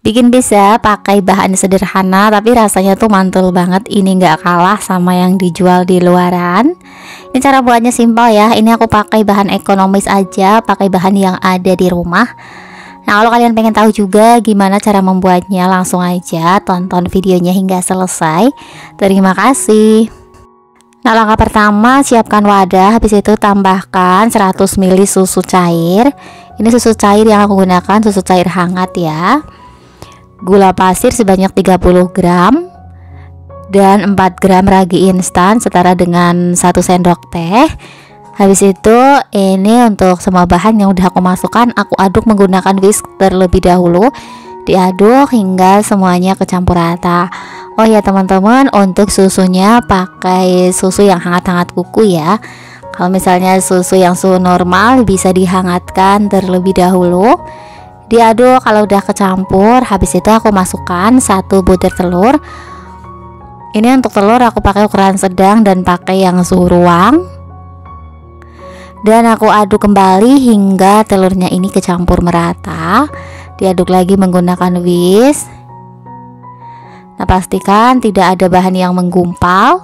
Bikin bisa pakai bahan sederhana tapi rasanya tuh mantul banget. Ini nggak kalah sama yang dijual di luaran. Ini cara buatnya simpel ya. Ini aku pakai bahan ekonomis aja, pakai bahan yang ada di rumah. Nah, kalau kalian pengen tahu juga gimana cara membuatnya, langsung aja tonton videonya hingga selesai. Terima kasih. Nah, langkah pertama, siapkan wadah, habis itu tambahkan 100 ml susu cair. Ini susu cair yang aku gunakan, susu cair hangat ya. Gula pasir sebanyak 30 gram dan 4 gram ragi instan setara dengan 1 sendok teh. Habis itu ini untuk semua bahan yang udah aku masukkan, aku aduk menggunakan whisk terlebih dahulu. Diaduk hingga semuanya kecampur rata. Oh ya teman-teman, untuk susunya pakai susu yang hangat-hangat kuku ya. Kalau misalnya susu yang suhu normal bisa dihangatkan terlebih dahulu. Diaduk, kalau udah kecampur, habis itu aku masukkan 1 butir telur. Ini untuk telur aku pakai ukuran sedang dan pakai yang suhu ruang. Dan aku aduk kembali hingga telurnya ini kecampur merata. Diaduk lagi menggunakan whisk. Nah, pastikan tidak ada bahan yang menggumpal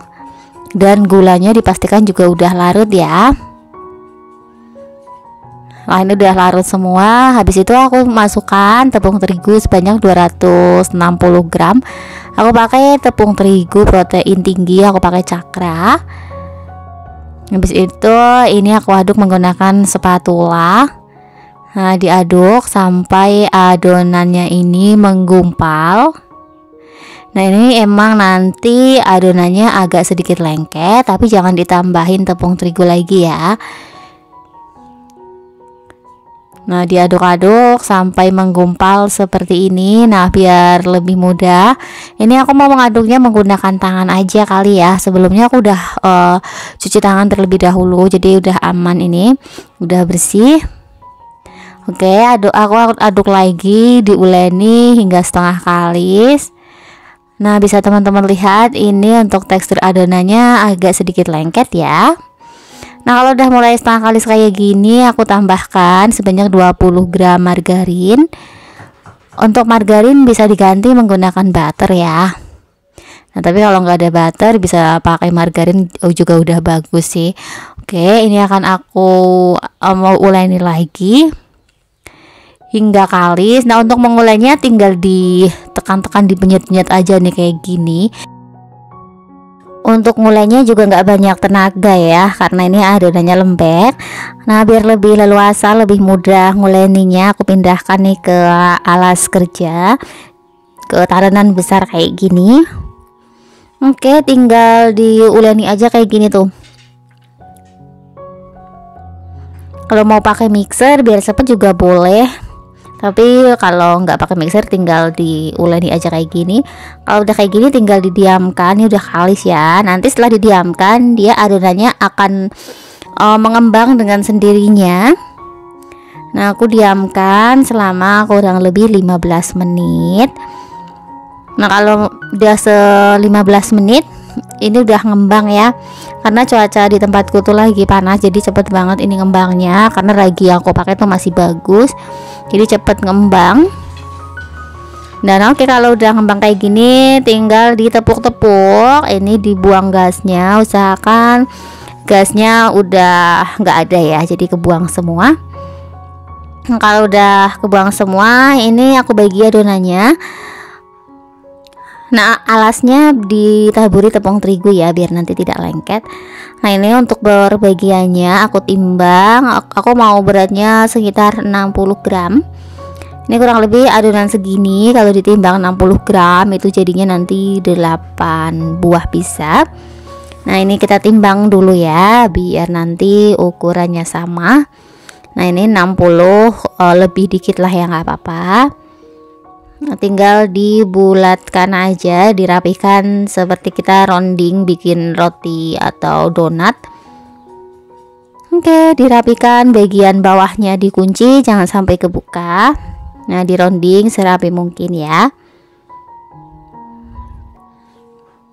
dan gulanya dipastikan juga udah larut ya. Nah, ini udah larut semua. Habis itu aku masukkan tepung terigu sebanyak 260 gram. Aku pakai tepung terigu protein tinggi, aku pakai Cakra. Habis itu ini aku aduk menggunakan spatula. Nah, diaduk sampai adonannya ini menggumpal. Nah, ini emang nanti adonannya agak sedikit lengket, tapi jangan ditambahin tepung terigu lagi ya. Nah, diaduk-aduk sampai menggumpal seperti ini. Nah, biar lebih mudah, ini aku mau mengaduknya menggunakan tangan aja kali ya. Sebelumnya aku udah cuci tangan terlebih dahulu, jadi udah aman, ini udah bersih. Oke, aku aduk lagi, diuleni hingga setengah kalis. Nah, bisa teman-teman lihat ini untuk tekstur adonannya agak sedikit lengket ya. Nah, kalau udah mulai setengah kalis kayak gini, aku tambahkan sebanyak 20 gram margarin. Untuk margarin bisa diganti menggunakan butter ya. Nah, tapi kalau nggak ada butter bisa pakai margarin juga udah bagus sih. Oke, ini akan aku mau uleni lagi hingga kalis. Nah, untuk mengulainya tinggal ditekan-tekan, dipenyet-penyet aja nih kayak gini. Untuk ngulainya juga nggak banyak tenaga ya, karena ini adonannya lembek. Nah, biar lebih leluasa, lebih mudah nguleninya, aku pindahkan nih ke alas kerja, ke talenan besar kayak gini. Oke, tinggal diuleni aja kayak gini tuh. Kalau mau pakai mixer biar cepet juga boleh, tapi kalau nggak pakai mixer tinggal diuleni aja kayak gini. Kalau udah kayak gini tinggal didiamkan. Ini udah kalis ya. Nanti setelah didiamkan dia adonannya akan mengembang dengan sendirinya. Nah, aku diamkan selama kurang lebih 15 menit. Nah, kalau udah 15 menit ini udah ngembang ya, karena cuaca di tempatku tuh lagi panas, jadi cepet banget ini ngembangnya. Karena ragi yang aku pakai tuh masih bagus, jadi cepet ngembang. Dan oke, kalau udah ngembang kayak gini tinggal ditepuk-tepuk. Ini dibuang gasnya, usahakan gasnya udah nggak ada ya, jadi kebuang semua. Kalau udah kebuang semua, ini aku bagi adonannya. Nah, alasnya ditaburi tepung terigu ya, biar nanti tidak lengket. Nah, ini untuk berbagiannya aku timbang. Aku mau beratnya sekitar 60 gram. Ini kurang lebih adonan segini. Kalau ditimbang 60 gram itu jadinya nanti 8 buah pisang. Nah, ini kita timbang dulu ya, biar nanti ukurannya sama. Nah, ini 60 lebih dikit lah ya, nggak apa-apa. Nah, tinggal dibulatkan aja, dirapikan seperti kita rounding bikin roti atau donat. Oke, dirapikan, bagian bawahnya dikunci, jangan sampai kebuka. Nah, di rounding serapi mungkin ya.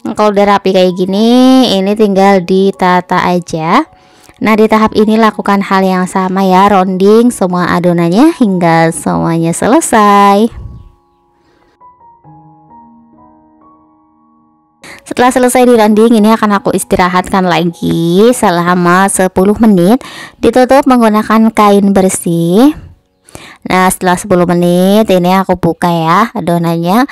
Nah, kalau udah rapi kayak gini, ini tinggal ditata aja. Nah, di tahap ini lakukan hal yang sama ya, rounding semua adonannya hingga semuanya selesai. Setelah selesai dirending, ini akan aku istirahatkan lagi selama 10 menit. Ditutup menggunakan kain bersih. Nah, setelah 10 menit ini aku buka ya adonannya.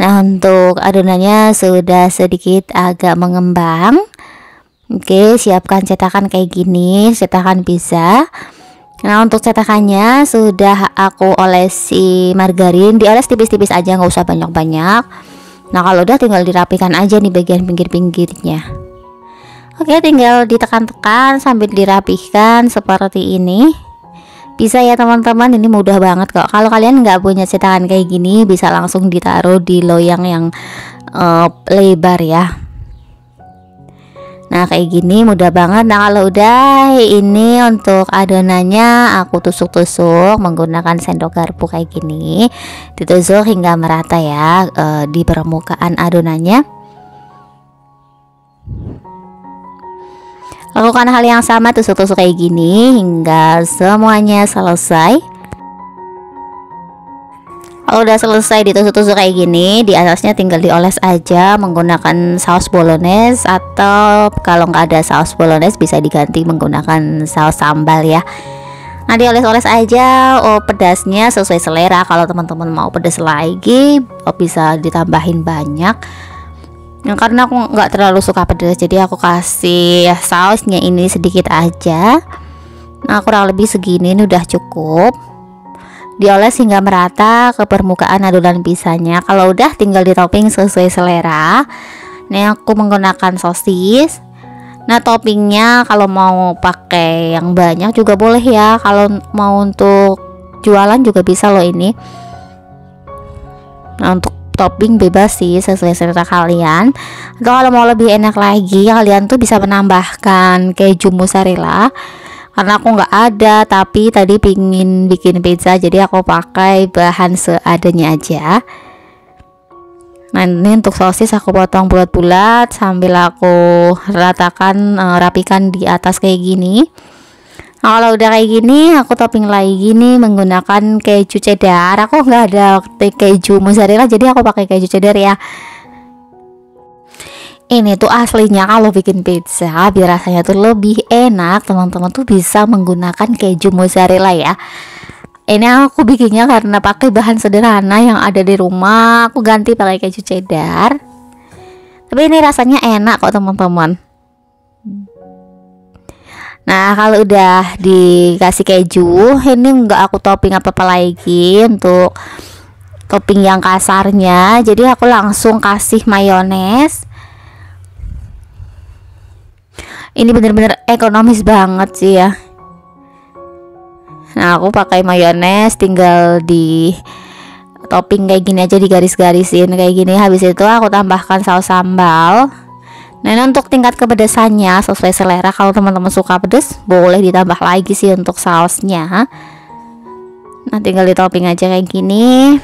Nah, untuk adonannya sudah sedikit agak mengembang. Oke, siapkan cetakan kayak gini, cetakan pizza. Nah, untuk cetakannya sudah aku olesi margarin, dioles tipis-tipis aja, nggak usah banyak-banyak. Nah, kalau udah tinggal dirapikan aja nih bagian pinggir-pinggirnya. Oke, tinggal ditekan-tekan sambil dirapihkan seperti ini. Bisa ya teman-teman, ini mudah banget kok. Kalau kalian nggak punya cetakan kayak gini, bisa langsung ditaruh di loyang yang lebar ya. Nah, kayak gini mudah banget. Nah, kalau udah, ini untuk adonannya aku tusuk-tusuk menggunakan sendok garpu kayak gini. Ditusuk hingga merata ya di permukaan adonannya. Lakukan hal yang sama, tusuk-tusuk kayak gini hingga semuanya selesai. Kalau udah selesai ditusuk-tusuk kayak gini, di atasnya tinggal dioles aja menggunakan saus bolognese, atau kalau nggak ada saus bolognese bisa diganti menggunakan saus sambal ya. Nah, dioles-oles aja. Pedasnya sesuai selera. Kalau teman-teman mau pedas lagi, bisa ditambahin banyak. Nah, karena aku nggak terlalu suka pedas, jadi aku kasih sausnya ini sedikit aja. Nah, kurang lebih segini, ini udah cukup. Dioles hingga merata ke permukaan adonan pizzanya. Kalau udah tinggal ditopping sesuai selera. Ini aku menggunakan sosis. Nah, toppingnya kalau mau pakai yang banyak juga boleh ya. Kalau mau untuk jualan juga bisa loh ini. Nah, untuk topping bebas sih sesuai selera kalian. Atau kalau mau lebih enak lagi, kalian tuh bisa menambahkan keju mozzarella. Karena aku nggak ada, tapi tadi pingin bikin pizza, jadi aku pakai bahan seadanya aja. Nah, ini untuk sosis aku potong bulat-bulat sambil aku ratakan, rapikan di atas kayak gini. Nah, kalau udah kayak gini, aku topping lagi nih menggunakan keju cheddar. Aku nggak ada keju mozzarella, jadi aku pakai keju cheddar ya. Ini tuh aslinya kalau bikin pizza biar rasanya tuh lebih enak, teman-teman tuh bisa menggunakan keju mozzarella ya. Ini aku bikinnya karena pakai bahan sederhana yang ada di rumah, aku ganti pakai keju cheddar. Tapi ini rasanya enak kok teman-teman. Nah, kalau udah dikasih keju, ini nggak aku topping apa-apa lagi untuk topping yang kasarnya. Jadi aku langsung kasih mayones. Ini bener-bener ekonomis banget sih ya. Nah, aku pakai mayones, tinggal di topping kayak gini aja, digaris-garisin kayak gini. Habis itu aku tambahkan saus sambal. Nah, ini untuk tingkat kepedesannya sesuai selera. Kalau teman-teman suka pedas, boleh ditambah lagi sih untuk sausnya. Nah, tinggal di topping aja kayak gini.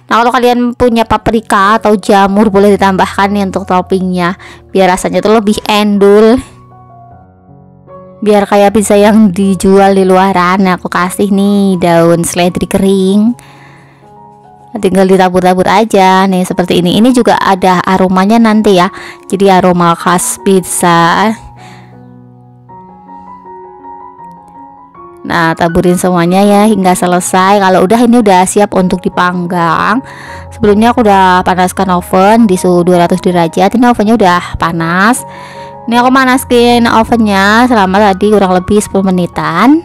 Nah, kalau kalian punya paprika atau jamur, boleh ditambahkan nih untuk toppingnya, biar rasanya tuh lebih endul, biar kayak pizza yang dijual di luaran. Nah, aku kasih nih daun seledri kering. Nah, tinggal ditabur-tabur aja nih seperti ini. Ini juga ada aromanya nanti ya, jadi aroma khas pizza. Nah, taburin semuanya ya hingga selesai. Kalau udah, ini udah siap untuk dipanggang. Sebelumnya aku udah panaskan oven di suhu 200 derajat. Ini ovennya udah panas. Ini aku manaskin ovennya selama tadi kurang lebih 10 menitan.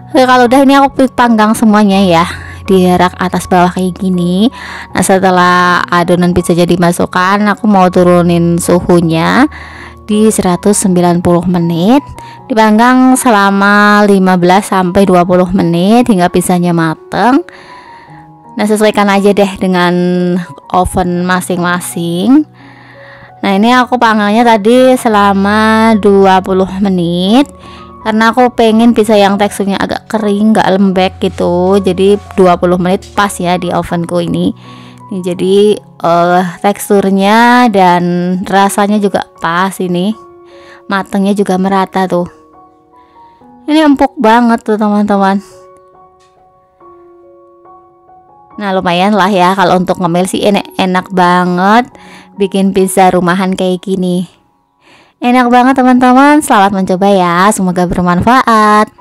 Oke, kalau udah ini aku panggang semuanya ya di rak atas bawah kayak gini. Nah, setelah adonan pizza jadi dimasukkan, aku mau turunin suhunya di 190 menit, dipanggang selama 15 sampai 20 menit hingga pizzanya mateng. Nah, sesuaikan aja deh dengan oven masing-masing. Nah, ini aku panggangnya tadi selama 20 menit karena aku pengen pizza yang teksturnya agak kering, gak lembek gitu. Jadi 20 menit pas ya di ovenku ini. Jadi teksturnya dan rasanya juga pas, ini matangnya juga merata tuh. Ini empuk banget tuh teman-teman. Nah, lumayan lah ya kalau untuk ngemil sih enak banget. bikin pizza rumahan kayak gini. Enak banget teman-teman, selamat mencoba ya, semoga bermanfaat.